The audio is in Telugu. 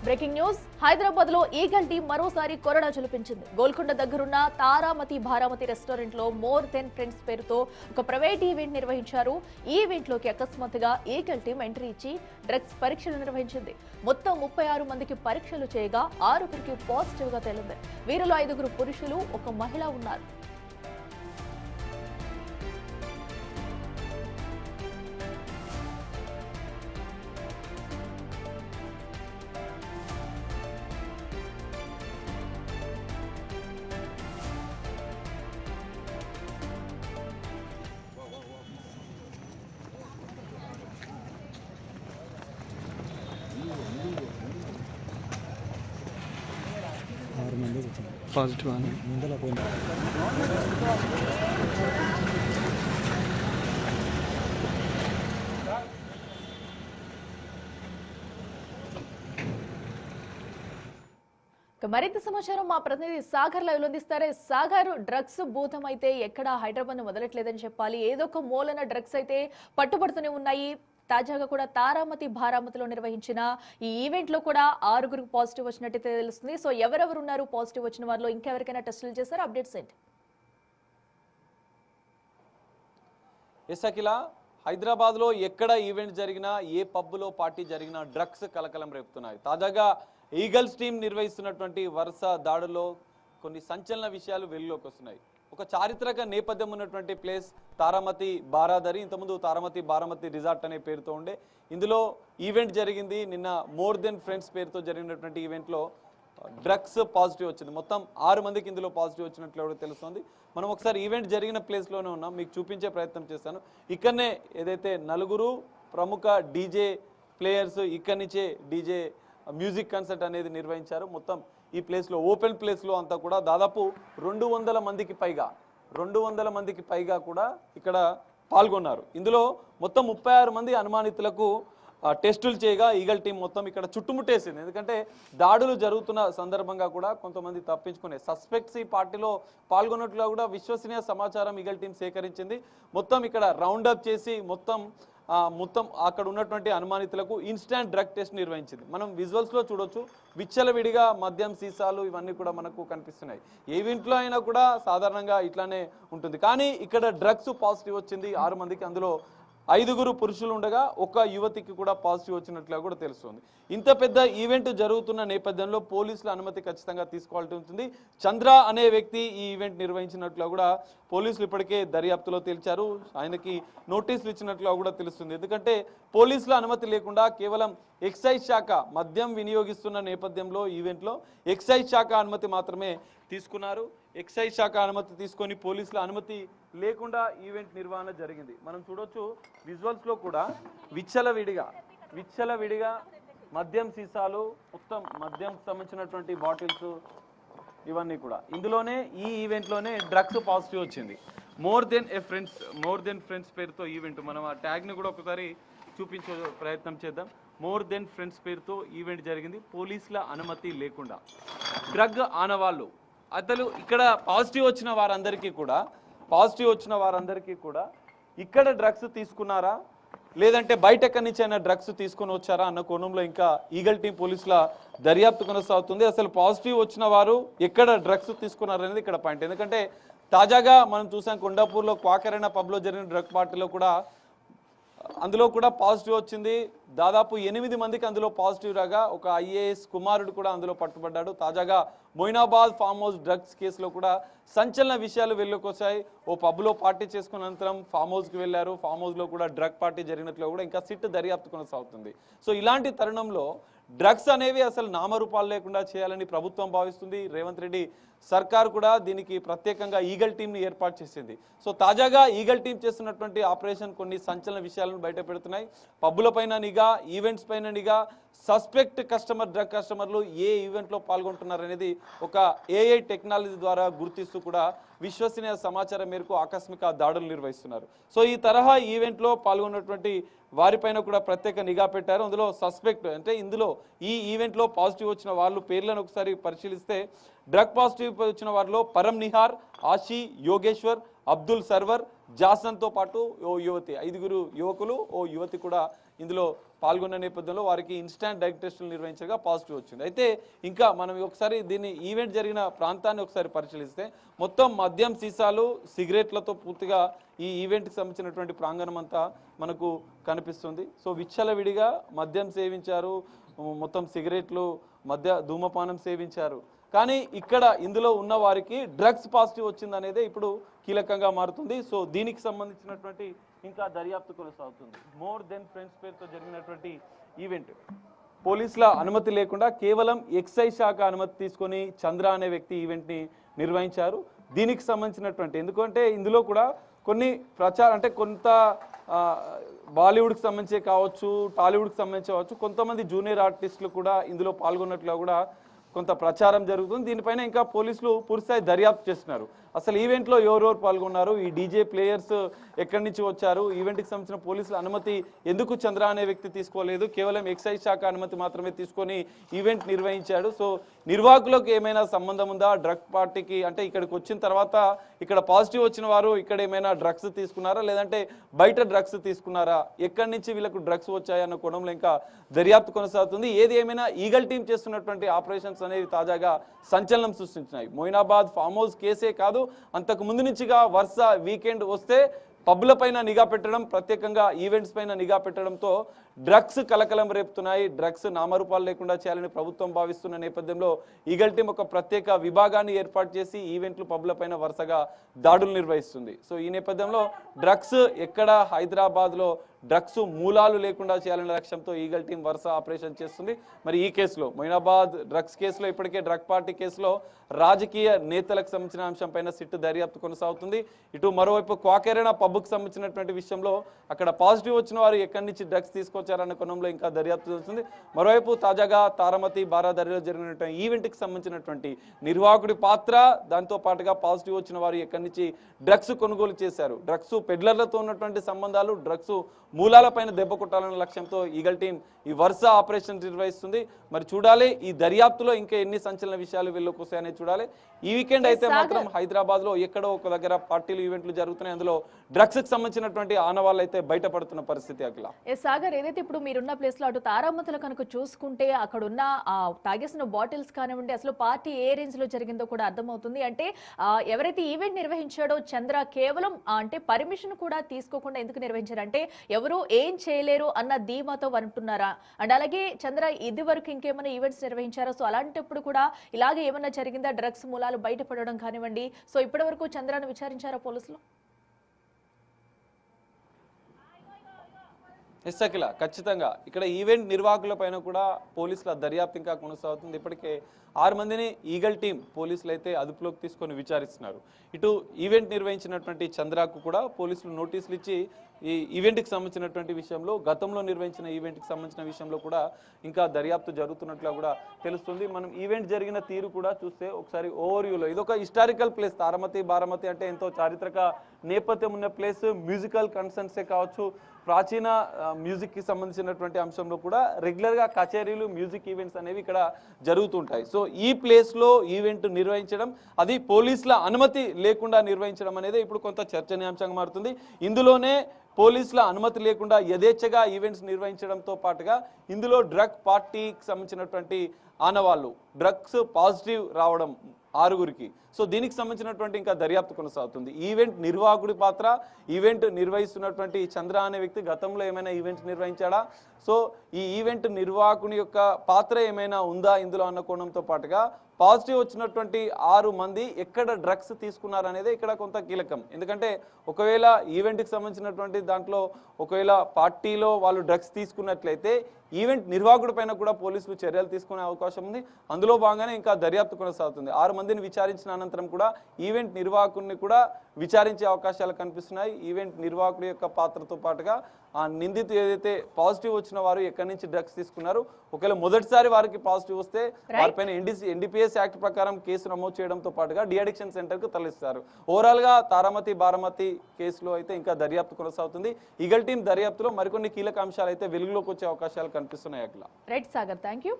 బ్రేకింగ్ న్యూస్ హైదరాబాద్ లో ఈగల్ టీం మరోసారి కొరడా చులిపించింది. గోల్కొండ దగ్గరున్న తారామతి భారామతి రెస్టారెంట్ లో మోర్ దెన్ ఫ్రెండ్స్ పేరుతో ఒక ప్రైవేట్ ఈవెంట్ నిర్వహించారు. ఈ ఈవెంట్ లోకి అకస్మాత్తుగా ఈగల్ టీం ఎంట్రీ ఇచ్చి డ్రగ్స్ పరీక్షలు నిర్వహించింది. మొత్తం 36 మందికి పరీక్షలు చేయగా 6 పాజిటివ్ గా తేలింది. వీరిలో 5 పురుషులు, 1 మహిళ ఉన్నారు. పాజిటివ్ అని మరింత సమాచారం మా ప్రతినిధి సాగర్ లైవ్ లో అందిస్తారే. సాగర్, డ్రగ్స్ భూతం అయితే ఎక్కడ హైదరాబాద్ ను వదలట్లేదని చెప్పాలి. ఏదో ఒక మూలన డ్రగ్స్ అయితే పట్టుబడుతూనే ఉన్నాయి. తాజాగా కూడా తారామతి భారామతిలో నిర్వహించిన ఈ ఈవెంట్ లో కూడా 6 పాజిటివ్ వచ్చినట్టయితే తెలుస్తుంది. సో ఎవరెవరు ఉన్నారు పాజిటివ్ వచ్చిన వారిలో? ఇంకెవరికైనా టెస్టులు చేశారు? అప్డేట్స్ ఏంటి? అఖిల, హైదరాబాద్ లో ఎక్కడ ఈవెంట్ జరిగినా, ఏ పబ్బులో పార్టీ జరిగినా డ్రగ్స్ కలకలం రేపుతున్నాయి. తాజాగా ఈగల్స్ టీం నిర్వహిస్తున్నటువంటి వరుస దాడుల్లో కొన్ని సంచలన విషయాలు వెలుగులోకి వస్తున్నాయి. ఒక చారిత్రక నేపథ్యం ఉన్నటువంటి ప్లేస్ తారామతి బారాదరి. ఇంతకుముందు తారామతి బారామతి రిసార్ట్ అనే పేరుతో ఉండే ఇందులో ఈవెంట్ జరిగింది. నిన్న మోర్ దెన్ ఫ్రెండ్స్ పేరుతో జరిగినటువంటి ఈవెంట్లో డ్రగ్స్ పాజిటివ్ వచ్చింది. మొత్తం 6 మందికి ఇందులో పాజిటివ్ వచ్చినట్లు కూడా తెలుస్తుంది. మనం ఒకసారి ఈవెంట్ జరిగిన ప్లేస్లోనే ఉన్నాం, మీకు చూపించే ప్రయత్నం చేస్తాను. ఇక్కడనే ఏదైతే 4 ప్రముఖ డీజే ప్లేయర్స్ ఇక్కడి నుంచే డీజే మ్యూజిక్ కన్సర్ట్ అనేది నిర్వహించారు. మొత్తం ఈ ప్లేస్లో, ఓపెన్ ప్లేస్లో అంతా కూడా దాదాపు 200 మందికి పైగా కూడా ఇక్కడ పాల్గొన్నారు. ఇందులో మొత్తం 36 మంది అనుమానితులకు టెస్టులు చేయగా ఈగల్ టీం మొత్తం ఇక్కడ చుట్టుముట్టేసింది. ఎందుకంటే దాడులు జరుగుతున్న సందర్భంగా కూడా కొంతమంది తప్పించుకునే సస్పెక్ట్స్ ఈ పార్టీలో పాల్గొన్నట్లుగా కూడా విశ్వసనీయ సమాచారం ఈగల్ టీం సేకరించింది. మొత్తం ఇక్కడ రౌండప్ చేసి మొత్తం అక్కడ ఉన్నటువంటి అనుమానితులకు ఇన్స్టాంట్ డ్రగ్ టెస్ట్ నిర్వహించింది. మనం విజువల్స్లో చూడొచ్చు, విచ్చలవిడిగా మద్యం సీసాలు ఇవన్నీ కూడా మనకు కనిపిస్తున్నాయి. ఏ ఇంట్లో అయినా కూడా సాధారణంగా ఇట్లానే ఉంటుంది, కానీ ఇక్కడ డ్రగ్స్ పాజిటివ్ వచ్చింది 6 మందికి. అందులో 5 పురుషులు ఉండగా 1 యువతికి కూడా పాజిటివ్ వచ్చినట్లుగా కూడా తెలుస్తుంది. ఇంత పెద్ద ఈవెంట్ జరుగుతున్న నేపథ్యంలో పోలీసుల అనుమతి ఖచ్చితంగా తీసుకోవాల్సి ఉంటుంది. చంద్ర అనే వ్యక్తి ఈ ఈవెంట్ నిర్వహించినట్లుగా కూడా పోలీసులు ఇప్పటికే దర్యాప్తులో తేల్చారు. ఆయనకి నోటీసులు ఇచ్చినట్లుగా కూడా తెలుస్తుంది. ఎందుకంటే పోలీసుల అనుమతి లేకుండా కేవలం ఎక్సైజ్ శాఖ మద్యం వినియోగిస్తున్న నేపథ్యంలో ఈవెంట్లో ఎక్సైజ్ శాఖ అనుమతి మాత్రమే తీసుకున్నారు. ఎక్సైజ్ శాఖ అనుమతి తీసుకొని పోలీసుల అనుమతి లేకుండా ఈవెంట్ నిర్వహణ జరిగింది. మనం చూడొచ్చు విజువల్స్లో కూడా విచ్చలవిడిగా మద్యం సీసాలు, మొత్తం మద్యం సంబంధించినటువంటి బాటిల్స్ ఇవన్నీ కూడా ఇందులోనే ఈ ఈవెంట్లోనే డ్రగ్స్ పాజిటివ్ వచ్చింది. మోర్ దెన్ ఫ్రెండ్స్ పేరుతో ఈవెంట్. మనం ఆ ట్యాగ్ని కూడా ఒకసారి చూపించే ప్రయత్నం చేద్దాం. మోర్ దెన్ ఫ్రెండ్స్ పేరుతో ఈవెంట్ జరిగింది పోలీసుల అనుమతి లేకుండా. డ్రగ్ ఆనవాళ్ళు అసలు ఇక్కడ పాజిటివ్ వచ్చిన వారందరికీ కూడా ఇక్కడ డ్రగ్స్ తీసుకున్నారా, లేదంటే బయట ఎక్కడి నుంచి అయినా డ్రగ్స్ తీసుకొని వచ్చారా అన్న కోణంలో ఇంకా ఈగల్ టీం పోలీసుల దర్యాప్తు కొనసాగుతుంది. అసలు పాజిటివ్ వచ్చిన వారు ఎక్కడ డ్రగ్స్ తీసుకున్నారనేది ఇక్కడ పాయింట్. ఎందుకంటే తాజాగా మనం చూసాం కొండాపూర్లో క్వాకరైన పబ్లో జరిగిన డ్రగ్ పార్టీలో కూడా అందులో కూడా పాజిటివ్ వచ్చింది. దాదాపు 8 మందికి అందులో పాజిటివ్ రాగా ఒక IAS కుమారుడు కూడా అందులో పట్టుబడ్డాడు. తాజాగా మొయినాబాద్ ఫామ్ హౌస్ డ్రగ్స్ కేసులో కూడా సంచలన విషయాలు వెలుగుకొచ్చాయి. ఓ పబ్లో పార్టీ చేసుకున్న అనంతరం ఫామ్ హౌస్కి వెళ్ళారు. ఫామ్ హౌస్లో కూడా డ్రగ్ పార్టీ జరిగినట్లు కూడా ఇంకా సిట్ దర్యాప్తు కొనసాగుతుంది. సో ఇలాంటి తరుణంలో డ్రగ్స్ అనేవి అసలు నామరూపాలు లేకుండా చేయాలని ప్రభుత్వం భావిస్తుంది. రేవంత్ రెడ్డి సర్కార్ కూడా దీనికి ప్రత్యేకంగా ఈగల్ టీంని ఏర్పాటు చేసింది. సో తాజాగా ఈగల్ టీం చేస్తున్నటువంటి ఆపరేషన్ కొన్ని సంచలన విషయాలను బయట పెడుతున్నాయి. పబ్బుల పైన నిఘా, ఈవెంట్స్ పైన నిఘా, సస్పెక్ట్ డ్రగ్ కస్టమర్లు ఏ ఈవెంట్లో పాల్గొంటున్నారనేది ఒక AI టెక్నాలజీ ద్వారా గుర్తిస్తూ కూడా విశ్వసనీయ సమాచారం మేరకు ఆకస్మిక దాడులు నిర్వహిస్తున్నారు. సో ఈ తరహా ఈవెంట్లో పాల్గొన్నటువంటి వారిపైన కూడా ప్రత్యేక నిఘా పెట్టారు. అందులో సస్పెక్ట్ అంటే ఇందులో ఈ ఈవెంట్లో పాజిటివ్ వచ్చిన వాళ్ళు పేర్లను ఒకసారి పరిశీలిస్తే డ్రగ్ పాజిటివ్ వచ్చిన వారిలో పరం నిహార్, ఆషి, యోగేశ్వర్, అబ్దుల్ సర్వర్, జాసన్తో పాటు ఓ యువతి, 5 యువకులు, ఓ యువతి కూడా ఇందులో పాల్గొన్న నేపథ్యంలో వారికి ఇన్స్టాంట్ డ్రగ్ టెస్టులు నిర్వహించగా పాజిటివ్ వచ్చింది. అయితే ఇంకా మనం ఒకసారి దీన్ని ఈవెంట్ జరిగిన ప్రాంతాన్ని ఒకసారి పరిశీలిస్తే మొత్తం మద్యం సీసాలు సిగరెట్లతో పూర్తిగా ఈ ఈవెంట్కి సంబంధించినటువంటి ప్రాంగణం అంతా మనకు కనిపిస్తుంది. సో విచ్చలవిడిగా మద్యం సేవించారు, మొత్తం సిగరెట్లు ధూమపానం సేవించారు. కానీ ఇక్కడ ఇందులో ఉన్న వారికి డ్రగ్స్ పాజిటివ్ వచ్చింది అనేది ఇప్పుడు కీలకంగా మారుతుంది. సో దీనికి సంబంధించినటువంటి ఇంకా దర్యాప్తు కొనసాగుతుంది. మోర్ దెన్ ఫ్రెండ్స్ పేరుతో జరిగినటువంటి ఈవెంట్ పోలీసుల అనుమతి లేకుండా కేవలం ఎక్సైజ్ శాఖ అనుమతి తీసుకొని చంద్ర అనే వ్యక్తి ఈవెంట్ని నిర్వహించారు. దీనికి సంబంధించినటువంటి ఎందుకంటే ఇందులో కూడా కొన్ని అంటే కొంత బాలీవుడ్కి సంబంధించి కావచ్చు, టాలీవుడ్కి సంబంధించి కావచ్చు, కొంతమంది జూనియర్ ఆర్టిస్టులు కూడా ఇందులో పాల్గొన్నట్లుగా కూడా కొంత ప్రచారం జరుగుతుంది. దీనిపైన ఇంకా పోలీసులు పూర్తిస్థాయి దర్యాప్తు చేస్తున్నారు. అసలు ఈవెంట్లో ఎవరెవరు పాల్గొన్నారు, ఈ డీజే ప్లేయర్స్ ఎక్కడి నుంచి వచ్చారు, ఈవెంట్కి సంబంధించిన పోలీసుల అనుమతి ఎందుకు చంద్ర అనే వ్యక్తి తీసుకోలేదు, కేవలం ఎక్సైజ్ శాఖ అనుమతి మాత్రమే తీసుకొని ఈవెంట్ నిర్వహించాడు. సో నిర్వాహకులకు ఏమైనా సంబంధం ఉందా డ్రగ్ పార్టీకి, అంటే ఇక్కడికి వచ్చిన తర్వాత ఇక్కడ పాజిటివ్ వచ్చిన వారు ఇక్కడ ఏమైనా డ్రగ్స్ తీసుకున్నారా, లేదంటే బయట డ్రగ్స్ తీసుకున్నారా, ఎక్కడి నుంచి వీళ్ళకు డ్రగ్స్ వచ్చాయన్న కోణంలో ఇంకా దర్యాప్తు కొనసాగుతుంది. ఏది ఏమైనా ఈగల్ టీం చేస్తున్నటువంటి ఆపరేషన్స్ అనేవి తాజాగా సంచలనం సృష్టించినాయి. మొయినాబాద్ ఫామ్ హౌస్ కేసే కాదు, అంతకు ముందు నుంచిగా వరుస వీకెండ్ వస్తే పబ్ల పైన నిఘా పెట్టడం, ప్రత్యేకంగా ఈవెంట్స్ పైన నిఘా పెట్టడంతో డ్రగ్స్ కలకలం రేపుతున్నాయి. డ్రగ్స్ నామరూపాలు లేకుండా చేయాలని ప్రభుత్వం భావిస్తున్న నేపథ్యంలో ఈగల్ టీం ఒక ప్రత్యేక విభాగాన్ని ఏర్పాటు చేసి ఈవెంట్లు పబ్ల పైన వరుసగా దాడులు నిర్వహిస్తుంది. సో ఈ నేపథ్యంలో డ్రగ్స్ ఎక్కడ హైదరాబాద్లో డ్రగ్స్ మూలాలు లేకుండా చేయాలనే లక్ష్యంతో ఈగల్ టీం వరుస ఆపరేషన్ చేస్తుంది. మరి ఈ కేసులో మొయినాబాద్ డ్రగ్స్ కేసులో ఇప్పటికే డ్రగ్ పార్టీ కేసులో రాజకీయ నేతలకు సంబంధించిన అంశంపైన సిట్టు దర్యాప్తు కొనసాగుతుంది. ఇటు మరోవైపు క్వాకెరేనా పబ్కు సంబంధించినటువంటి విషయంలో అక్కడ పాజిటివ్ వచ్చిన వారు ఎక్కడి నుంచి డ్రగ్స్ తీసుకొచ్చారన్న కోణంలో ఇంకా దర్యాప్తు జరుగుతుంది. మరోవైపు తాజాగా తారామతి బారాదరిలో జరిగినటువంటి ఈవెంట్కి సంబంధించినటువంటి నిర్వాహకుడి పాత్ర, దాంతో పాటుగా పాజిటివ్ వచ్చిన వారు ఎక్కడి నుంచి డ్రగ్స్ కొనుగోలు చేశారు, డ్రగ్స్ పెడ్లర్లతో ఉన్నటువంటి సంబంధాలు, డ్రగ్స్ మూలాలపైన దెబ్బ కొట్టాలనే లక్ష్యంతో ఈగల్ టీం ఈ వరుస ఆపరేషన్ నిర్వహిస్తుంది. మరి చూడాలి ఈ దర్యాప్తులో ఇంకా ఎన్ని సంచలన విషయాలు వెళ్ళలోకి వస్తాయనేది చూడాలి. ఈ వీకెండ్ అయితే మాత్రం హైదరాబాద్ లో ఎక్కడో ఒక దగ్గర పార్టీలు ఈవెంట్లు జరుగుతున్నాయి. అందులో డ్రగ్స్ కి సంబంధించినటువంటి ఆనవాళ్ళు అయితే బయటపడుతున్న పరిస్థితి. అఖిల సాగర్, ఏదైతే ఇప్పుడు మీరున్న ప్లేస్ లో అటు తారామతులు కనుక చూసుకుంటే అక్కడ ఉన్న తాగేసిన బాటిల్స్ కానివ్వండి, అసలు పార్టీ ఏ రేంజ్ లో జరిగిందో కూడా అర్థమవుతుంది. అంటే ఎవరైతే ఈవెంట్ నిర్వహించాడో చంద్ర కేవలం అంటే పర్మిషన్ కూడా తీసుకోకుండా ఎందుకు నిర్వహించారు, అంటే ఎవరు ఏం చేయలేరు అన్న ధీమాతో అంటున్నారా? అండ్ అలాగే చంద్ర ఇది వరకు ఇంకేమైనా ఈవెంట్స్ నిర్వహించారా? సో అలాంటప్పుడు కూడా ఇలాగే ఏమైనా జరిగిందా, డ్రగ్స్ మూలాలు బయటపడడం కానివ్వండి? సో ఇప్పటి వరకు చంద్రాన్ని విచారించారా పోలీసులు? ఎస్ అఖిల, ఖచ్చితంగా ఇక్కడ ఈవెంట్ నిర్వాహకుల పైన కూడా పోలీసుల దర్యాప్తు ఇంకా కొనసాగుతుంది. ఇప్పటికే 6 మందిని ఈగల్ టీం పోలీసులు అయితే అదుపులోకి తీసుకొని విచారిస్తున్నారు. ఇటు ఈవెంట్ నిర్వహించినటువంటి చంద్రకు కూడా పోలీసులు నోటీసులు ఇచ్చి ఈ ఈవెంట్కి సంబంధించినటువంటి విషయంలో, గతంలో నిర్వహించిన ఈవెంట్కి సంబంధించిన విషయంలో కూడా ఇంకా దర్యాప్తు జరుగుతున్నట్లుగా కూడా తెలుస్తుంది. మనం ఈవెంట్ జరిగిన తీరు కూడా చూస్తే ఒకసారి ఓవర్వ్యూలో ఇదొక హిస్టారికల్ ప్లేస్. తారామతి బారామతి అంటే ఎంతో చారిత్రక నేపథ్యం ఉన్న ప్లేస్. మ్యూజికల్ కన్సర్న్సే కావచ్చు, ప్రాచీన మ్యూజిక్కి సంబంధించినటువంటి అంశంలో కూడా రెగ్యులర్గా కచేరీలు, మ్యూజిక్ ఈవెంట్స్ అనేవి ఇక్కడ జరుగుతుంటాయి. సో ఈ ప్లేస్లో ఈవెంట్ నిర్వహించడం, అది పోలీసుల అనుమతి లేకుండా నిర్వహించడం అనేది ఇప్పుడు కొంత చర్చనీయాంశంగా మారుతుంది. ఇందులోనే పోలీసుల అనుమతి లేకుండా యథేచ్ఛగా ఈవెంట్స్ నిర్వహించడంతో పాటుగా ఇందులో డ్రగ్ పార్టీకి సంబంధించినటువంటి ఆనవాళ్ళు, డ్రగ్స్ పాజిటివ్ రావడం 6గురికి. సో దీనికి సంబంధించినటువంటి ఇంకా దర్యాప్తు కొనసాగుతుంది. ఈవెంట్ నిర్వాహకుడి పాత్ర, ఈవెంట్ నిర్వహిస్తున్నటువంటి చంద్ర అనే వ్యక్తి గతంలో ఏమైనా ఈవెంట్స్ నిర్వహించాడా, సో ఈ ఈవెంట్ నిర్వాహకుని యొక్క పాత్ర ఏమైనా ఉందా ఇందులో అన్న కోణంతో పాటుగా పాజిటివ్ వచ్చినటువంటి 6 మంది ఎక్కడ డ్రగ్స్ తీసుకున్నారనేది ఇక్కడ కొంత కీలకం. ఎందుకంటే ఒకవేళ ఈవెంట్కి సంబంధించినటువంటి దాంట్లో ఒకవేళ పార్టీలో వాళ్ళు డ్రగ్స్ తీసుకున్నట్లయితే ఈవెంట్ నిర్వాహకుడి పైన కూడా పోలీసులు చర్యలు తీసుకునే అవకాశం ఉంది. అందులో భాగంగానే ఇంకా దర్యాప్తు కొనసాగుతుంది. 6 మందిని విచారించిన అనంతరం కూడా ఈవెంట్ నిర్వాహకుడిని కూడా విచారించే అవకాశాలు కనిపిస్తున్నాయి. ఈవెంట్ నిర్వాహకుడి యొక్క పాత్రతో పాటుగా ఆ నిందితు ఏదైతే పాజిటివ్ వచ్చిన వారు ఎక్కడి నుంచి డ్రగ్స్ తీసుకున్నారు, ఒకవేళ మొదటిసారి వారికి పాజిటివ్ వస్తే వారిపైన ఎన్డీపీఎస్ యాక్ట్ ప్రకారం కేసు నమోదు చేయడంతో పాటుగా డిఅడిక్షన్ సెంటర్కు తరలిస్తారు. ఓవరాల్గా తారామతి బారామతి కేసులో అయితే ఇంకా దర్యాప్తు కొనసాగుతుంది. ఈగల్ టీం దర్యాప్తులో మరికొన్ని కీలక అంశాలు అయితే వెలుగులోకి వచ్చే అవకాశాలు కనిపిస్తున్నాయి. అట్లా రైట్ సాగర్, థ్యాంక్ యూ.